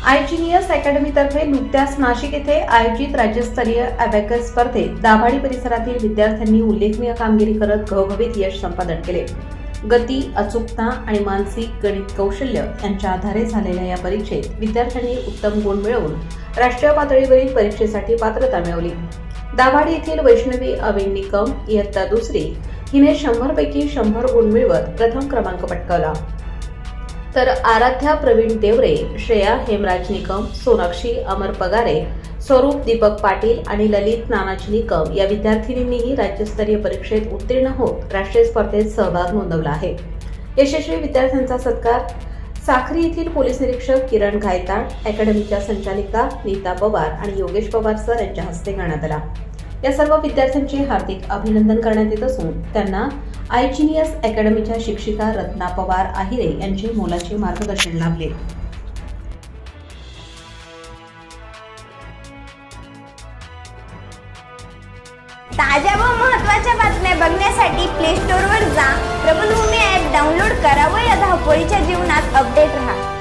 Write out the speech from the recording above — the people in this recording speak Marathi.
आयजीनियस अकॅडमीतर्फे नुकत्याच नाशिक येथे आयोजित राज्यस्तरीय अबॅकस स्पर्धेत दाभाडी परिसरातील विद्यार्थ्यांनी उल्लेखनीय कामगिरी करत घवघवीत यश संपादन केले। गती, अचूकता आणि मानसिक गणित कौशल्य यांच्या आधारे झालेल्या या परीक्षेत विद्यार्थ्यांनी उत्तम गुण मिळवून राष्ट्रीय पातळीवरील परीक्षेसाठी पात्रता मिळवली। दाभाडी येथील वैष्णवी अविन निकम इयत्ता दुसरी हिने 100 पैकी 100 गुण मिळवत प्रथम क्रमांक पटकावला, तर आराध्या प्रवीण देवरे, श्रेया हेमराज निकम, सोनाक्षी अमर पगारे, स्वरूप दीपक पाटील आणि ललित नानाजी निकम या विद्यार्थिनींनीही राज्यस्तरीय परीक्षेत उत्तीर्ण होत राष्ट्रीय स्पर्धेत सहभाग नोंदवला आहे। यशस्वी विद्यार्थ्यांचा सत्कार साखरी येथील पोलीस निरीक्षक किरण गायताड, अकॅडमीच्या संचालिका नीता पवार आणि योगेश पवार सर यांच्या हस्ते करण्यात आला। या सर्व विद्यार्थ्यांचे हार्दिक अभिनंदन करण्यात येत असून त्यांना आयजीनियस अकॅडमीच्या शिक्षिका रत्ना पवार आहिरे यांचे मोलाचे मार्गदर्शन लाभले। ताज्या व महत्त्वाच्या बातम्या बघण्यासाठी प्ले स्टोअरवर जा, प्रबलभूमी ॲप डाउनलोड करा व या धावपळीच्या जीवनात अपडेट रहा।